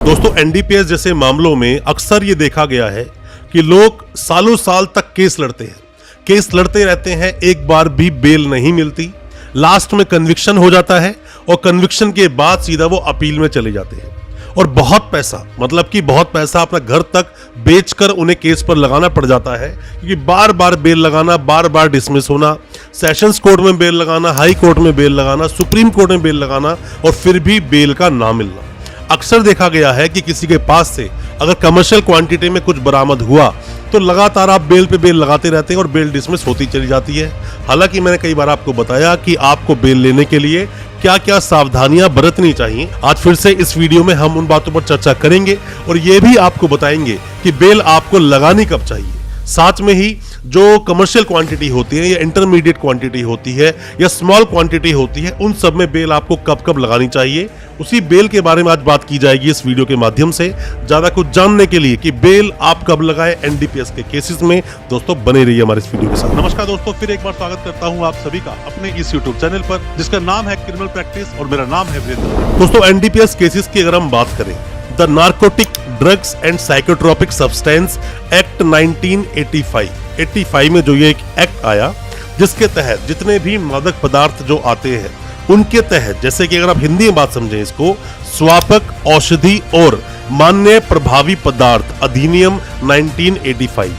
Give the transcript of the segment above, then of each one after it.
दोस्तों एनडीपीएस जैसे मामलों में अक्सर ये देखा गया है कि लोग सालों साल तक केस लड़ते हैं, केस लड़ते रहते हैं, एक बार भी बेल नहीं मिलती। लास्ट में कन्विक्शन हो जाता है और कन्विक्शन के बाद सीधा वो अपील में चले जाते हैं और बहुत पैसा, मतलब कि बहुत पैसा अपना घर तक बेचकर उन्हें केस पर लगाना पड़ जाता है, क्योंकि बार बार बेल लगाना, बार बार डिसमिस होना, सेशंस कोर्ट में बेल लगाना, हाई कोर्ट में बेल लगाना, सुप्रीम कोर्ट में बेल लगाना और फिर भी बेल का ना मिलना। अक्सर देखा गया है कि किसी के पास से अगर कमर्शियल क्वांटिटी में कुछ बरामद हुआ तो लगातार आप बेल पे बेल लगाते रहते हैं और बेल डिसमिस होती चली जाती है। हालांकि मैंने कई बार आपको बताया कि आपको बेल लेने के लिए क्या क्या सावधानियां बरतनी चाहिए। आज फिर से इस वीडियो में हम उन बातों पर चर्चा करेंगे और ये भी आपको बताएंगे कि बेल आपको लगानी कब चाहिए। साथ में ही जो कमर्शियल क्वांटिटी होती है या इंटरमीडिएट क्वांटिटी होती है या स्मॉल क्वांटिटी होती है, उन सब में बेल आपको कब कब लगानी चाहिए, उसी बेल के बारे में आज बात की जाएगी इस वीडियो के माध्यम से। ज्यादा कुछ जानने के लिए कि बेल आप कब लगाएं एनडीपीएस के केसेस में, दोस्तों बने रहिए हमारे इस वीडियो के साथ। नमस्कार दोस्तों, फिर एक बार स्वागत करता हूं आप सभी का अपने इस यूट्यूब चैनल पर जिसका नाम है क्रिमिनल प्रैक्टिस और मेरा नाम है वीरेंद्र। दोस्तों एनडीपीएस केसेस की अगर हम बात करें, the narcotic drugs and psychotropic substance act 1985 में जो ये एक एक्ट आया, जिसके तहत जितने भी मादक पदार्थ जो आते हैं उनके तहत, जैसे कि अगर आप हिंदी में बात समझें इसको, स्वापक, औषधि और मान्य प्रभावी पदार्थ अधिनियम 1985।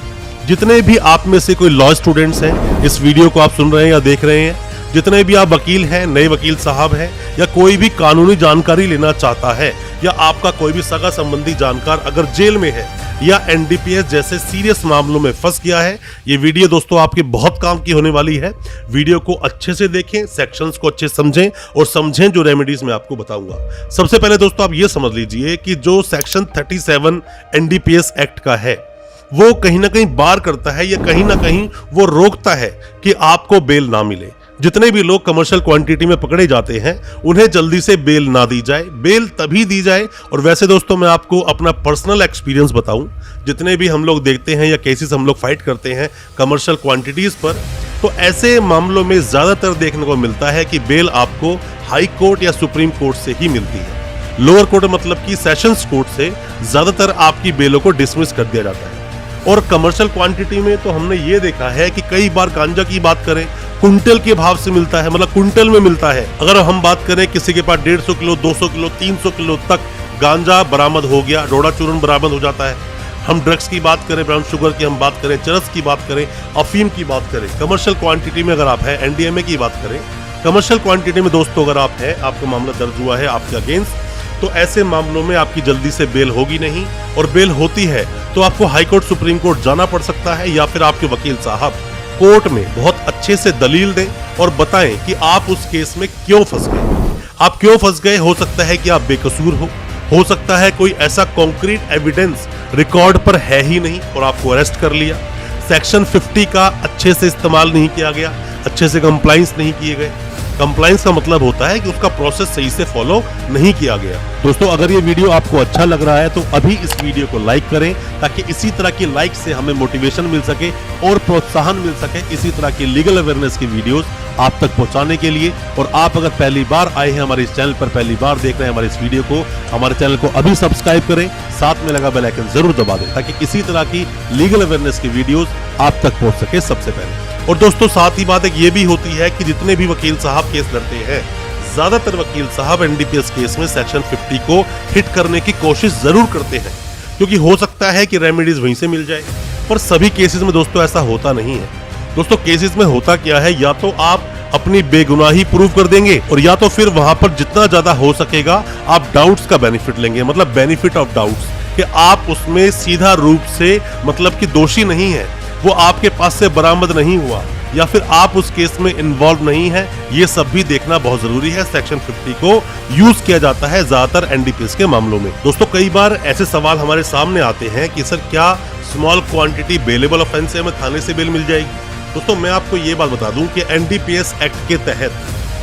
जितने भी आप में से कोई लॉ स्टूडेंट्स हैं, इस वीडियो को आप सुन रहे हैं या देख रहे हैं, जितने भी आप वकील हैं, नए वकील साहब हैं, या कोई भी कानूनी जानकारी लेना चाहता है, या आपका कोई भी सगा संबंधी जानकार अगर जेल में है या एनडीपीएस जैसे सीरियस मामलों में फंस गया है, ये वीडियो दोस्तों आपके बहुत काम की होने वाली है। वीडियो को अच्छे से देखें, सेक्शंस को अच्छे समझें और समझें जो रेमेडीज मैं आपको बताऊंगा। सबसे पहले दोस्तों आप ये समझ लीजिए कि जो सेक्शन 37 एनडीपीएस एक्ट का है, वो कहीं ना कहीं बार करता है या कहीं ना कहीं वो रोकता है कि आपको बेल ना मिले। जितने भी लोग कमर्शियल क्वांटिटी में पकड़े जाते हैं उन्हें जल्दी से बेल ना दी जाए, बेल तभी दी जाए। और वैसे दोस्तों मैं आपको अपना पर्सनल एक्सपीरियंस बताऊं, जितने भी हम लोग देखते हैं या केसेस हम लोग फाइट करते हैं कमर्शियल क्वांटिटीज पर, तो ऐसे मामलों में ज्यादातर देखने को मिलता है कि बेल आपको हाई कोर्ट या सुप्रीम कोर्ट से ही मिलती है। लोअर कोर्ट मतलब कि सेशंस कोर्ट से ज्यादातर आपकी बेलों को डिसमिस कर दिया जाता है। और कमर्शियल क्वांटिटी में तो हमने ये देखा है कि कई बार गांजा की बात करें, कुंटल के भाव से मिलता है, मतलब कुंटल में मिलता है। अगर हम बात करें किसी के पास 150 किलो, 200 किलो, 300 किलो तक गांजा बरामद हो गया, डोडा चूर्ण बरामद हो जाता है। हम ड्रग्स की बात करें, ब्राउन शुगर की हम बात करें, चरस की बात करें, अफीम की बात करें, कमर्शियल क्वांटिटी में अगर आप हैं, एनडीएमए की बात करें, कमर्शियल क्वांटिटी में दोस्तों अगर आप हैं, आपको मामला दर्ज हुआ है आपके अगेंस्ट, तो ऐसे मामलों में आपकी जल्दी से बेल होगी नहीं। और बेल होती है तो आपको हाई कोर्ट, सुप्रीम कोर्ट जाना पड़ सकता है, या फिर आपके वकील साहब कोर्ट में बहुत अच्छे से दलील दें और बताएं कि आप उस केस में क्यों फंस गए। आप क्यों फंस गए, हो सकता है कि आप बेकसूर हो सकता है कोई ऐसा कॉन्क्रीट एविडेंस रिकॉर्ड पर है ही नहीं और आपको अरेस्ट कर लिया। सेक्शन 50 का अच्छे से इस्तेमाल नहीं किया गया, अच्छे से कंप्लाइंस नहीं किए गए। कंप्लाइंस का मतलब होता है कि उसका प्रोसेस सही से फॉलो नहीं किया गया। दोस्तों अगर ये वीडियो आपको अच्छा लग रहा है तो अभी इस वीडियो को लाइक करें, ताकि इसी तरह की लाइक से हमें मोटिवेशन मिल सके और प्रोत्साहन मिल सके इसी तरह की लीगल अवेयरनेस की वीडियोस आप तक पहुंचाने के लिए। और आप अगर पहली बार आए हैं हमारे इस चैनल पर, पहली बार देख रहे हैं हमारे इस वीडियो को, हमारे चैनल को अभी सब्सक्राइब करें, साथ में लगा बेल आइकन जरूर दबा दें, ताकि इसी तरह की लीगल अवेयरनेस की वीडियोस आप तक पहुंच सके सबसे पहले। और दोस्तों साथ ही बात एक ये भी होती है कि जितने भी वकील साहब केस लड़ते हैं, ज्यादातर वकील साहब एनडीपीएस केस में सेक्शन 50 को हिट करने की कोशिश जरूर करते हैं, क्योंकि हो सकता है कि रेमेडीज वहीं से मिल जाए। पर सभी केसेस में दोस्तों ऐसा होता नहीं है। दोस्तों केसेस में होता क्या है, या तो आप अपनी बेगुनाही प्रूव कर देंगे और या तो फिर वहां पर जितना ज्यादा हो सकेगा आप डाउट्स का बेनिफिट लेंगे, मतलब बेनिफिट ऑफ डाउट्स, कि आप उसमें सीधा रूप से मतलब कि दोषी नहीं है, वो आपके पास से बरामद नहीं हुआ, या फिर आप उस केस में इन्वॉल्व नहीं है। ये सब भी देखना बहुत जरूरी है। सेक्शन 50 को यूज किया जाता है ज्यादातर एनडीपीएस के मामलों में। दोस्तों कई बार ऐसे सवाल हमारे सामने आते हैं कि सर क्या स्मॉल क्वांटिटी बेलेबल ऑफेंस है, हमें थाने से बेल मिल जाएगी। दोस्तों मैं आपको ये बात बता दूं कि एनडीपीएस एक्ट के तहत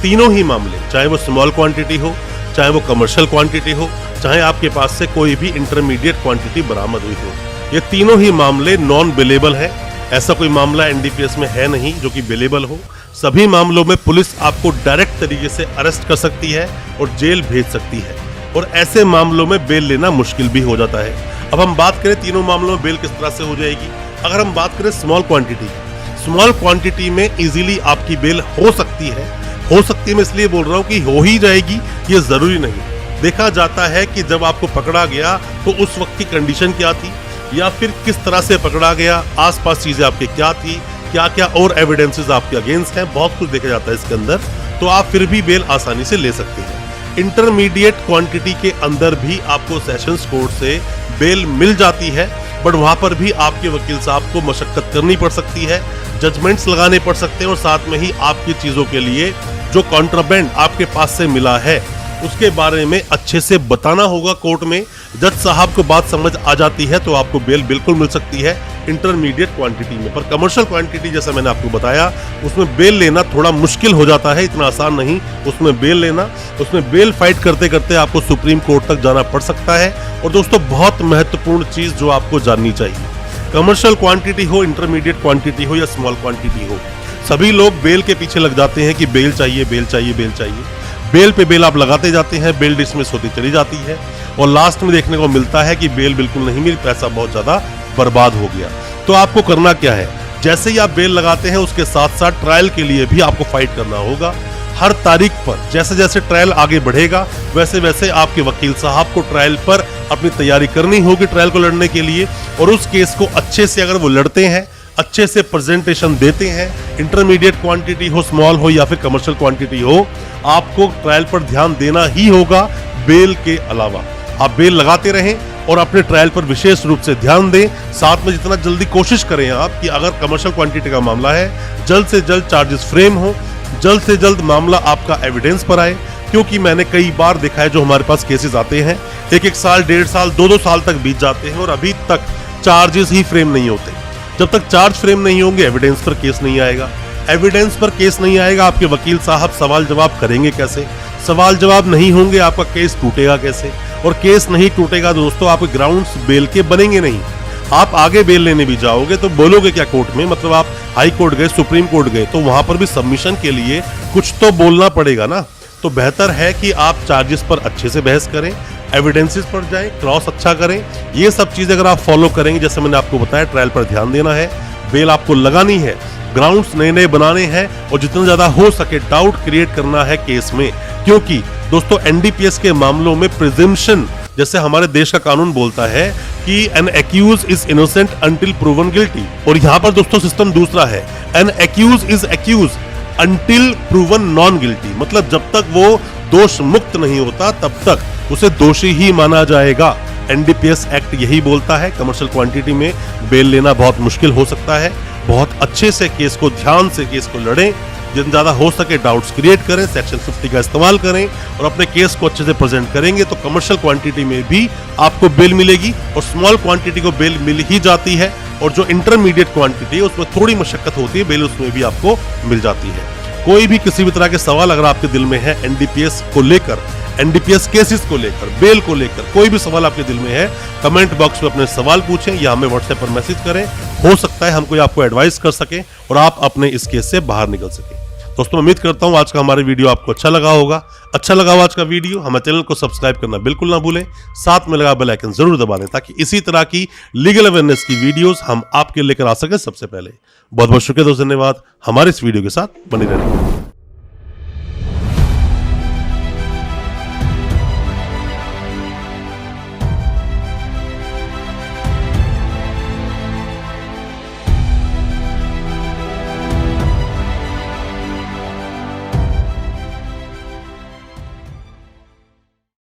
तीनों ही मामले, चाहे वो स्मॉल क्वांटिटी हो, चाहे वो कमर्शियल क्वांटिटी हो, चाहे आपके पास से कोई भी इंटरमीडिएट क्वांटिटी बरामद हुई हो, ये तीनों ही मामले नॉन बेलेबल है। ऐसा कोई मामला एनडीपीएस में है नहीं जो कि बेलेबल हो। सभी मामलों में पुलिस आपको डायरेक्ट तरीके से अरेस्ट कर सकती है और जेल भेज सकती है। और ऐसे मामलों में बेल लेना मुश्किल भी हो जाता है। अब हम बात करें तीनों मामलों में बेल किस तरह से हो जाएगी। अगर हम बात करें स्मॉल क्वांटिटी में इजीली आपकी बेल हो सकती है। मैं इसलिए बोल रहा हूँ कि हो ही जाएगी, ये जरूरी नहीं। देखा जाता है कि जब आपको पकड़ा गया तो उस वक्त की कंडीशन क्या थी, या फिर किस तरह से पकड़ा गया, आसपास चीजें आपके क्या थी, क्या क्या और एविडेंसेस आपके अगेंस्ट हैं, बहुत कुछ देखा जाता है इसके अंदर, तो आप फिर भी बेल आसानी से ले सकते हैं। इंटरमीडिएट क्वांटिटी के अंदर भी आपको सेशंस कोर्ट से बेल मिल जाती है, बट वहां पर भी आपके वकील साहब को मशक्कत करनी पड़ सकती है, जजमेंट्स लगाने पड़ सकते हैं, और साथ में ही आपकी चीजों के लिए जो कॉन्ट्राबैंड आपके पास से मिला है उसके बारे में अच्छे से बताना होगा कोर्ट में। जज साहब को बात समझ आ जाती है तो आपको बेल बिल्कुल मिल सकती है इंटरमीडिएट क्वांटिटी में। पर कमर्शियल क्वांटिटी जैसा मैंने आपको बताया, उसमें बेल लेना थोड़ा मुश्किल हो जाता है, इतना आसान नहीं उसमें बेल लेना। उसमें बेल फाइट करते करते आपको सुप्रीम कोर्ट तक जाना पड़ सकता है। और दोस्तों, बहुत महत्वपूर्ण चीज जो आपको जाननी चाहिए, कमर्शियल क्वांटिटी हो, इंटरमीडिएट क्वांटिटी हो या स्मॉल क्वांटिटी हो, सभी लोग बेल के पीछे लग जाते हैं कि बेल चाहिए, बेल चाहिए, बेल चाहिए। बेल पे बेल आप लगाते जाते हैं, बेल डिसमिस होती चली जाती है, और लास्ट में देखने को मिलता है कि बेल बिल्कुल नहीं मिली, पैसा बहुत ज्यादा बर्बाद हो गया। तो आपको करना क्या है, जैसे ही आप बेल लगाते हैं उसके साथ साथ ट्रायल के लिए भी आपको फाइट करना होगा। हर तारीख पर जैसे जैसे ट्रायल आगे बढ़ेगा वैसे वैसे आपके वकील साहब को ट्रायल पर अपनी तैयारी करनी होगी, ट्रायल को लड़ने के लिए। और उस केस को अच्छे से अगर वो लड़ते हैं, अच्छे से प्रेजेंटेशन देते हैं, इंटरमीडिएट क्वांटिटी हो, स्मॉल हो या फिर कमर्शियल क्वांटिटी हो, आपको ट्रायल पर ध्यान देना ही होगा बेल के अलावा। आप बेल लगाते रहें और अपने ट्रायल पर विशेष रूप से ध्यान दें। साथ में जितना जल्दी कोशिश करें आप कि अगर कमर्शियल क्वांटिटी का मामला है, जल्द से जल्द चार्जेस फ्रेम हो, जल्द से जल्द मामला आपका एविडेंस पर आए। क्योंकि मैंने कई बार देखा है जो हमारे पास केसेस आते हैं, एक साल, 1.5 साल, 2 साल तक बीत जाते हैं और अभी तक चार्जेस ही फ्रेम नहीं होते। जब तक चार्ज फ्रेम नहीं होंगे, एविडेंस पर केस नहीं आएगा। एविडेंस पर केस नहीं आएगा, आपके वकील साहब सवाल जवाब करेंगे कैसे? सवाल जवाब नहीं होंगे, आपका केस टूटेगा कैसे? और केस नहीं टूटेगा दोस्तों, आपके ग्राउंड्स बेल के बनेंगे नहीं। आप आगे बेल लेने भी जाओगे तो बोलोगे क्या कोर्ट में? मतलब आप हाई कोर्ट गए, सुप्रीम कोर्ट गए, तो वहां पर भी सबमिशन के लिए कुछ तो बोलना पड़ेगा ना। तो बेहतर है कि आप चार्जेस पर अच्छे से बहस करें, एविडेंसेस पर जाएं, क्रॉस अच्छा करें। ये सब चीजें अगर आप फॉलो करेंगे, जैसे मैंने आपको बताया, ट्रायल पर ध्यान देना है, बेल आपको लगानी है, ग्राउंड्स नए नए बनाने हैं, और जितना ज्यादा हो सके डाउट क्रिएट करना है केस में। क्योंकि दोस्तों, एनडीपीएस के मामलों में प्रिजम्पशन, जैसे हमारे देश का कानून बोलता है कि an accused is innocent until proven guilty, और यहाँ पर दोस्तों सिस्टम दूसरा है, an accused is accused until proven non guilty. मतलब जब तक वो दोष मुक्त नहीं होता तब तक उसे दोषी ही माना जाएगा। एनडीपीएस एक्ट यही बोलता है। कमर्शियल क्वांटिटी में बेल लेना बहुत मुश्किल हो सकता है। बहुत अच्छे से केस को, ध्यान से केस को लड़ें, जितना ज्यादा हो सके डाउट्स क्रिएट करें, सेक्शन 50 का इस्तेमाल करें और अपने केस को अच्छे से प्रेजेंट करेंगे तो कमर्शियल क्वांटिटी में भी आपको बेल मिलेगी और स्मॉल क्वांटिटी को बेल मिल ही जाती है। और जो इंटरमीडिएट क्वांटिटी है उसमें थोड़ी मशक्कत होती है, बेल उसमें भी आपको मिल जाती है। कोई भी किसी भी तरह के सवाल अगर आपके दिल में है एनडीपीएस को लेकर, एनडीपीएस केसेस को लेकर, बेल को लेकर, कोई भी सवाल आपके दिल में है, कमेंट बॉक्स में अपने सवाल पूछें या हमें व्हाट्सएप पर मैसेज करें। हो सकता है हम कोई आपको एडवाइस कर सके और आप अपने इस केस से बाहर निकल सके। दोस्तों, उम्मीद करता हूं आज का हमारा वीडियो आपको अच्छा लगा होगा। अच्छा लगा हो आज का वीडियो, हमारे चैनल को सब्सक्राइब करना बिल्कुल ना भूलें, साथ में लगा बेल आइकन जरूर दबा दें ताकि इसी तरह की लीगल अवेयरनेस की वीडियोस हम आपके लेकर आ सके सबसे पहले। बहुत बहुत शुक्रिया दोस्तों, धन्यवाद हमारे इस वीडियो के साथ बने रहने।